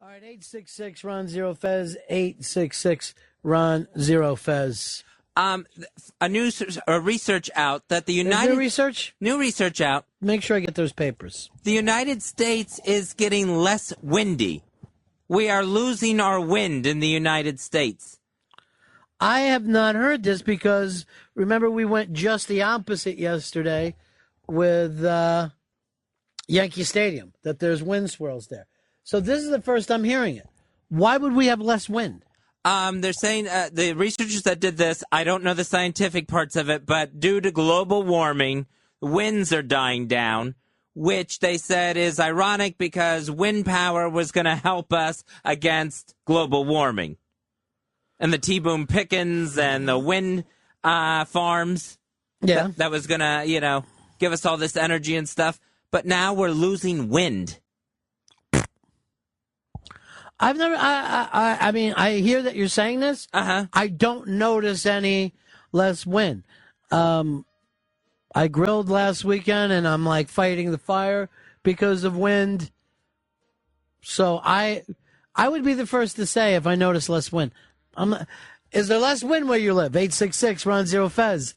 All right, 866 Ron Zero Fez, 866 Ron Zero Fez. A research out that the United new research out. Make sure I get those papers. The United States is getting less windy. We are losing our wind in the United States. I have not heard this because remember we went just the opposite yesterday with Yankee Stadium, that there's wind swirls there. So this is the first I'm hearing it. Why would we have less wind? They're saying the researchers that did this, I don't know the scientific parts of it, but due to global warming, winds are dying down, which they said is ironic because wind power was going to help us against global warming. And the T-Boom Pickens and the wind farms that was going to, give us all this energy and stuff. But now we're losing wind. I've never. I mean, I hear that you're saying this. I don't notice any less wind. I grilled last weekend, and I'm like fighting the fire because of wind. So I would be the first to say if I notice less wind. Is there less wind where you live? 866 Ron Zero Fez.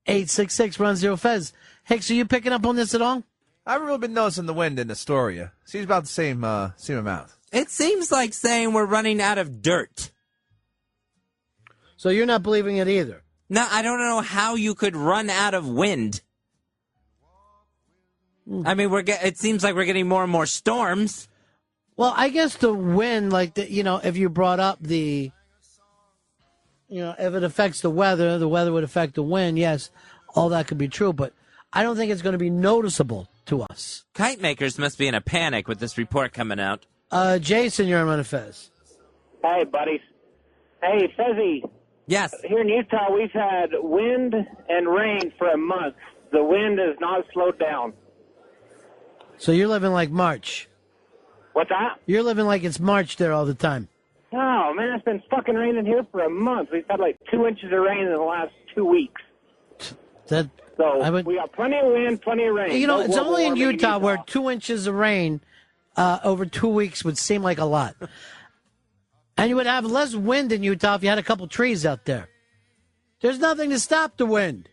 866 Ron Zero Fez. Hicks, are you picking up on this at all? I haven't really been noticing the wind in Astoria. Seems about the same amount. It seems like saying we're running out of dirt. So you're not believing it either? No, I don't know how you could run out of wind. I mean, it seems like we're getting more and more storms. Well, I guess the wind, if you brought up if it affects the weather would affect the wind. Yes, all that could be true, but I don't think it's going to be noticeable to us. Kite makers must be in a panic with this report coming out. Jason, you're on Fez. Hey, buddies. Hey, Fezzy. Yes. Here in Utah, we've had wind and rain for a month. The wind has not slowed down. So you're living like March. What's that? You're living like it's March there all the time. Oh, man, it's been fucking raining here for a month. We've had like 2 inches of rain in the last 2 weeks. We got plenty of wind, plenty of rain. It's only in Utah where 2 inches of rain over 2 weeks would seem like a lot. And you would have less wind in Utah if you had a couple trees out there. There's nothing to stop the wind.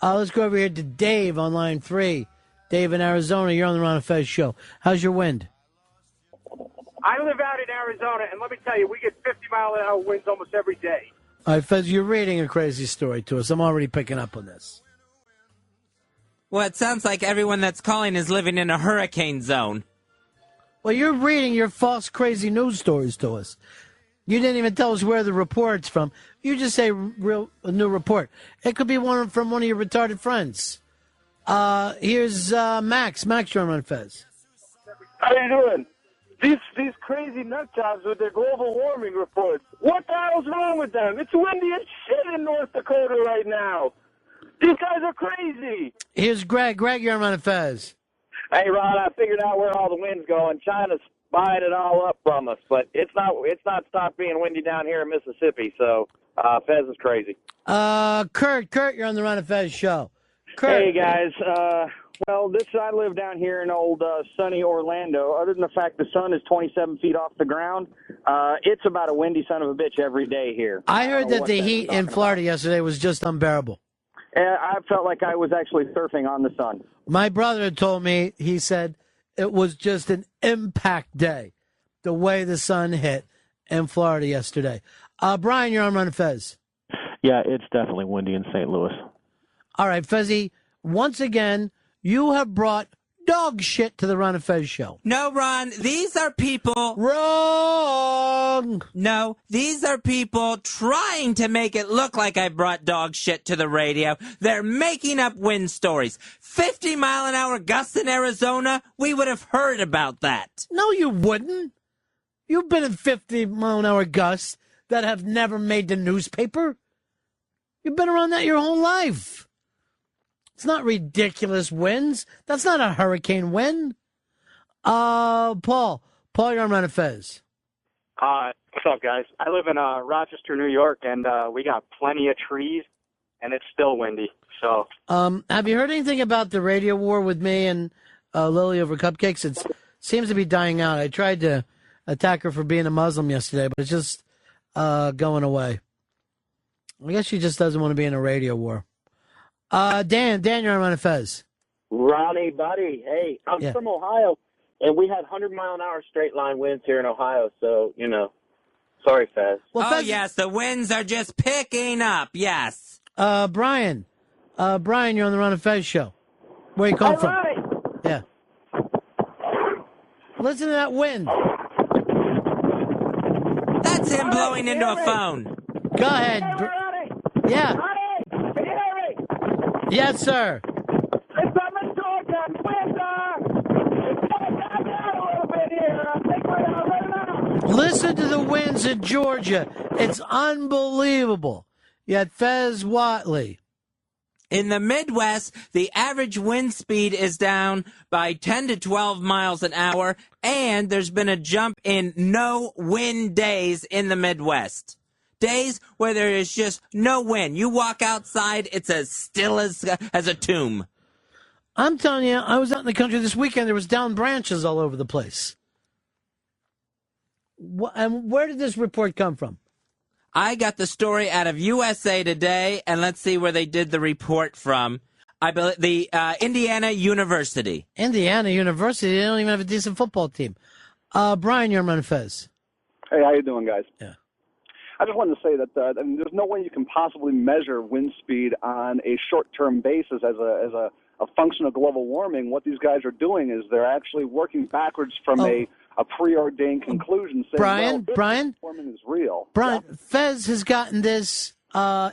Let's go over here to Dave on line 3. Dave in Arizona, you're on the Ron and Fez show. How's your wind? I live out in Arizona, and let me tell you, we get 50-mile-an-hour winds almost every day. All right, Fez, you're reading a crazy story to us. I'm already picking up on this. Well, it sounds like everyone that's calling is living in a hurricane zone. Well, you're reading your false, crazy news stories to us. You didn't even tell us where the report's from. You just say a new report. It could be from one of your retarded friends. Here's Max. Max, you're on Fez. How you doing? These crazy nut jobs with their global warming reports. What the hell's wrong with them? It's windy as shit in North Dakota right now. These guys are crazy. Here's Greg. Greg, you're on Fez. Hey, Ron, I figured out where all the wind's going. China's buying it all up from us, but it's not stopped being windy down here in Mississippi, so Fez is crazy. Kurt, you're on the Ron and Fez show. Kurt. Hey, guys. I live down here in old sunny Orlando. Other than the fact the sun is 27 feet off the ground, it's about a windy son of a bitch every day here. I heard that the heat in Florida yesterday was just unbearable. I felt like I was actually surfing on the sun. My brother told me, he said, it was just an impact day, the way the sun hit in Florida yesterday. Brian, you're on Ron and Fez. Yeah, it's definitely windy in St. Louis. All right, Fezzy, once again, you have brought dog shit to the Ron and Fez show. No, Ron, these are people... Wrong! No, these are people trying to make it look like I brought dog shit to the radio. They're making up wind stories. 50-mile-an-hour gusts in Arizona, we would have heard about that. No, you wouldn't. You've been in 50-mile-an-hour gusts that have never made the newspaper. You've been around that your whole life. It's not ridiculous winds. That's not a hurricane wind. Paul, you're on Ron and Fez. What's up, guys? I live in Rochester, New York, and we got plenty of trees, and it's still windy. So, have you heard anything about the radio war with me and Lily over cupcakes? seems to be dying out. I tried to attack her for being a Muslim yesterday, but it's just going away. I guess she just doesn't want to be in a radio war. Dan, you're on Fez. Ronnie, buddy, hey, I'm from Ohio, and we had 100-mile-an-hour straight-line winds here in Ohio, so, sorry, Fez. Well, yes, the winds are just picking up, yes. Brian, you're on the Ron and Fez show. Where you come from? Ronnie. Yeah. Listen to that wind. That's him blowing into a phone. Go ahead. Hey, Ronnie. Yeah. Ronnie, can you hear me? Yes, sir. It's up in Georgia. Winds are. It's going down a little bit here. I think we're out right now. Listen to the winds in Georgia. It's unbelievable. You had Fez Whatley. In the Midwest, the average wind speed is down by 10 to 12 miles an hour, and there's been a jump in no wind days in the Midwest. Days where there is just no wind. You walk outside, it's as still as a tomb. I'm telling you, I was out in the country this weekend. There was down branches all over the place. And where did this report come from? I got the story out of USA Today, and let's see where they did the report from. I believe the Indiana University. Indiana University. They don't even have a decent football team. Brian, you're on Fez. Hey, how you doing, guys? Yeah. I just wanted to say that there's no way you can possibly measure wind speed on a short-term basis as a function of global warming. What these guys are doing is they're actually working backwards from a preordained conclusion. Saying, Brian, warming is real. Brian, yeah. Fez has gotten this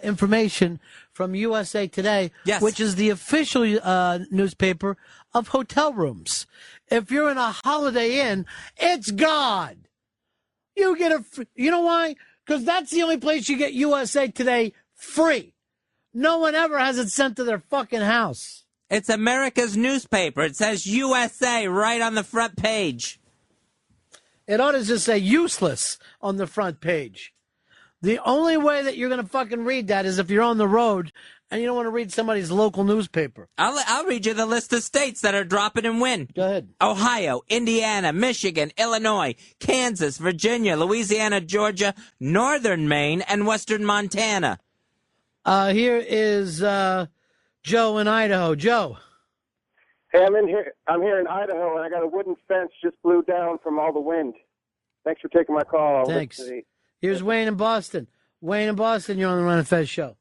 information from USA Today, which is the official newspaper of hotel rooms. If you're in a Holiday Inn, it's God. You get you know why? Because that's the only place you get USA Today free. No one ever has it sent to their fucking house. It's America's newspaper. It says USA right on the front page. It ought to just say useless on the front page. The only way that you're going to fucking read that is if you're on the road and you don't want to read somebody's local newspaper. I'll read you the list of states that are dropping in wind. Go ahead. Ohio, Indiana, Michigan, Illinois, Kansas, Virginia, Louisiana, Georgia, northern Maine, and western Montana. Here is Joe in Idaho. Joe. Hey, I'm here in Idaho, and I got a wooden fence just blew down from all the wind. Thanks for taking my call. Thanks. Here's Wayne in Boston. Wayne in Boston, you're on the Ron and Fez show.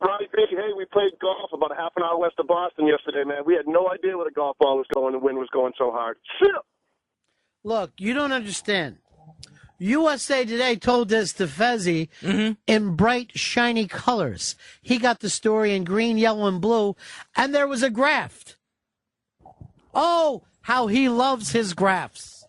Ronnie, hey, we played golf about a half an hour west of Boston yesterday, man. We had no idea where the golf ball was going. The wind was going so hard. Look, you don't understand. USA Today told this to Fezzy in bright, shiny colors. He got the story in green, yellow, and blue, and there was a graph. Oh, how he loves his graphs.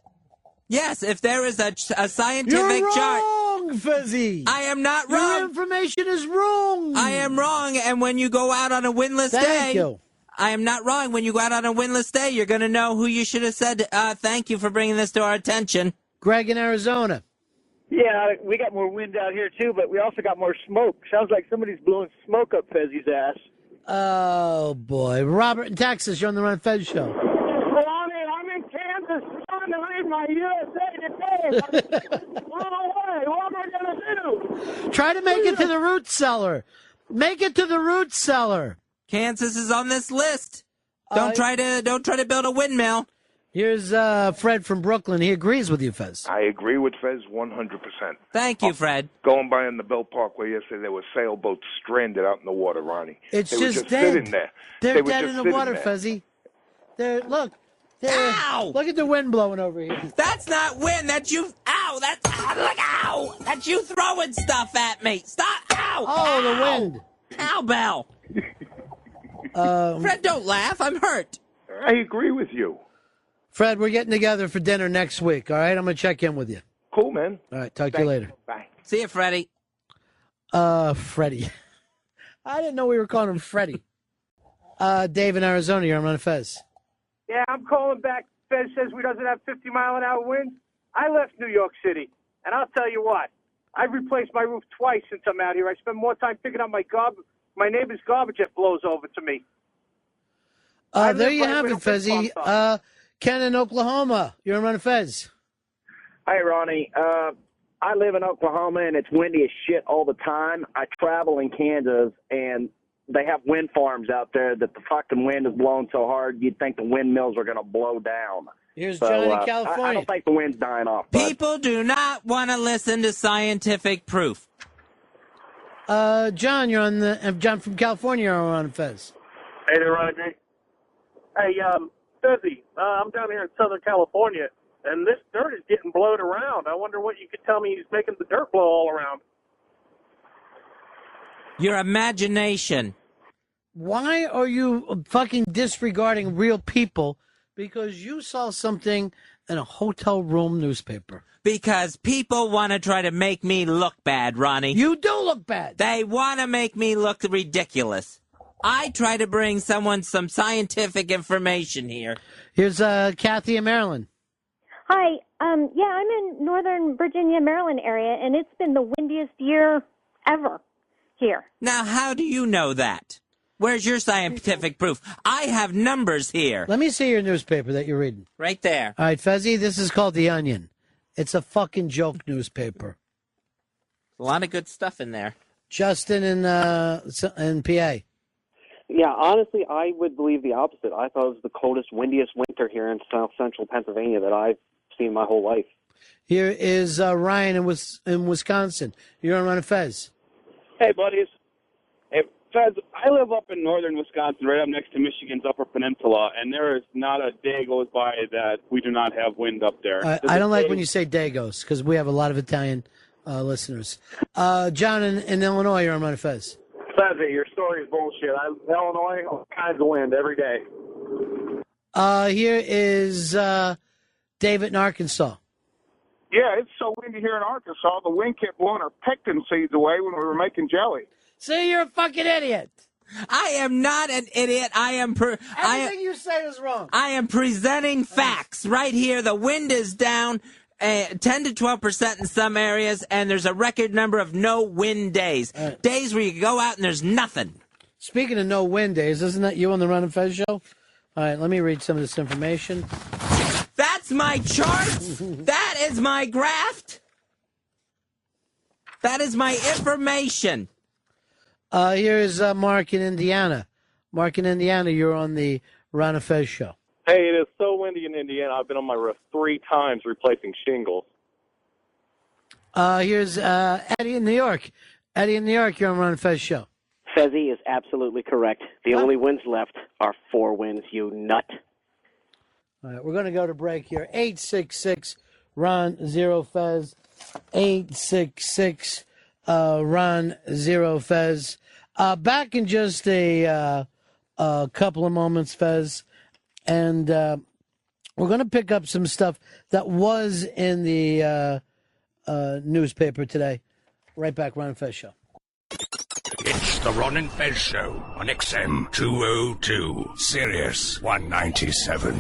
Yes, if there is a scientific You're chart. wrong, Fezzy. I am not wrong. Your information is wrong. I am wrong, and when you go out on a windless day... Thank you. I am not wrong. When you go out on a windless day, you're going to know who you should have said, thank you for bringing this to our attention. Greg in Arizona. Yeah, we got more wind out here, too, but we also got more smoke. Sounds like somebody's blowing smoke up Fezzy's ass. Oh, boy. Robert in Texas, you're on the Ron and Fez show. Ronnie, I'm in Kansas trying to read my USA Today. Run away. What am I going to do? Try to make it to the root cellar. Make it to the root cellar. Kansas is on this list. Don't try to build a windmill. Here's Fred from Brooklyn. He agrees with you, Fez. I agree with Fez 100%. Thank you, Fred. Going by on the Bell Parkway yesterday, there were sailboats stranded out in the water, Ronnie. It's they just were just dead. sitting there. They're dead in the water, Fezzy. Look. Ow! Look at the wind blowing over here. That's not wind. That's you. Ow! Ow! That's you throwing stuff at me. Stop! Ow! Oh, the wind. Ow, Bell. Fred, don't laugh. I'm hurt. I agree with you. Fred, we're getting together for dinner next week, all right? I'm going to check in with you. Cool, man. All right, talk to you later. Bye. See you, Freddie. Freddie. I didn't know we were calling him Freddie. Dave in Arizona, you're on Fez. Yeah, I'm calling back. Fez says we doesn't have 50-mile-an-hour winds. I left New York City, and I'll tell you what. I've replaced my roof twice since I'm out here. I spend more time picking up my neighbor's garbage that blows over to me. There you have it, Fezzy. Ken in Oklahoma. You're on Run of Fez. Hey, Ronnie. I live in Oklahoma, and it's windy as shit all the time. I travel in Kansas, and they have wind farms out there that the fucking wind is blowing so hard you'd think the windmills are going to blow down. Here's John in California. I don't think the wind's dying off. People do not want to listen to scientific proof. John, you're on the John from California. You're on Fez. Hey there, Ronnie. Hey, Fezzy, I'm down here in Southern California, and this dirt is getting blowed around. I wonder what you could tell me is making the dirt blow all around. Your imagination. Why are you fucking disregarding real people because you saw something in a hotel room newspaper? Because people want to try to make me look bad, Ronnie. You do look bad. They want to make me look ridiculous. I try to bring someone some scientific information here. Here's Kathy in Maryland. Hi. I'm in Northern Virginia, Maryland area, and it's been the windiest year ever here. Now, how do you know that? Where's your scientific proof? I have numbers here. Let me see your newspaper that you're reading. Right there. All right, Fezzy, this is called The Onion. It's a fucking joke newspaper. A lot of good stuff in there. Justin in PA. Yeah, honestly, I would believe the opposite. I thought it was the coldest, windiest winter here in south central Pennsylvania that I've seen my whole life. Here is Ryan in Wisconsin. You're on Run of Fez. Hey, buddies. Hey, Fez, I live up in northern Wisconsin, right up next to Michigan's Upper Peninsula, and there is not a day goes by that we do not have wind up there. I don't like when you say Dagos, because we have a lot of Italian listeners. John in Illinois, you're on Run of Fez. Fezzy, your story is bullshit. Illinois, all kinds of wind every day. Here is David in Arkansas. Yeah, it's so windy here in Arkansas, the wind kept blowing our pectin seeds away when we were making jelly. See, you're a fucking idiot. I am not an idiot. Everything you say is wrong. I am presenting facts right here. The wind is down 10 to 12% in some areas, and there's a record number of no wind days. Days where you go out and there's nothing. Speaking of no wind days, isn't that you on the Run and Fez show? All right, let me read some of this information. That's my chart. That is my graph. That is my information. Here is Mark in Indiana. Mark in Indiana, you're on the Ron and Fez show. Hey, it is so windy in Indiana. I've been on my roof 3 times replacing shingles. Here's Eddie in New York. Eddie in New York, you're on Ron and Fez show. Fezzy is absolutely correct. The only winds left are 4 winds, you nut. All right, we're going to go to break here. 866 Ron Zero Fez. 866 Ron Zero Fez. Back in just a couple of moments, Fez, and we're going to pick up some stuff that was in the newspaper today. Right back, Ron and Fez show. It's the Ron and Fez show on XM 202, Sirius 197.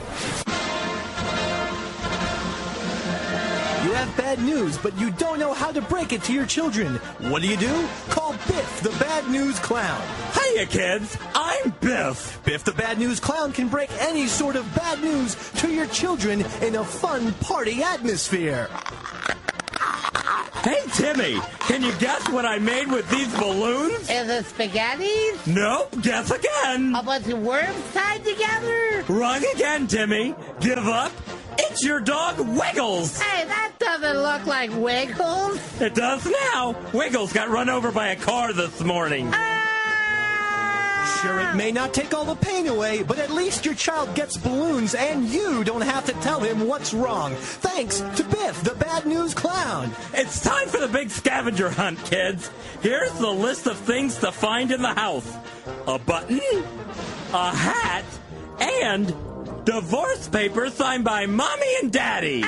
You have bad news, but you don't know how to break it to your children. What do? Call Biff, the Bad News Clown. Hiya, kids. I'm Biff. Biff, the Bad News Clown, can break any sort of bad news to your children in a fun party atmosphere. Hey, Timmy, can you guess what I made with these balloons? Is it spaghetti? Nope, guess again. A bunch of worms tied together? Wrong again, Timmy. Give up. It's your dog, Wiggles. Hey, that doesn't look like Wiggles. It does now. Wiggles got run over by a car this morning. Sure, it may not take all the pain away, but at least your child gets balloons and you don't have to tell him what's wrong. Thanks to Biff, the Bad News Clown. It's time for the big scavenger hunt, kids. Here's the list of things to find in the house. A button, a hat, and divorce papers signed by Mommy and Daddy.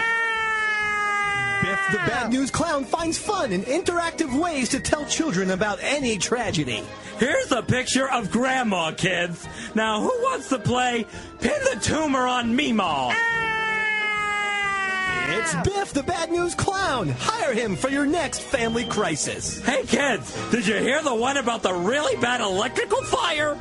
Biff, the Bad News Clown, finds fun and interactive ways to tell children about any tragedy. Here's a picture of Grandma, kids. Now, who wants to play Pin the Tumor on Meemaw? It's Biff, the Bad News Clown. Hire him for your next family crisis. Hey, kids, did you hear the one about the really bad electrical fire?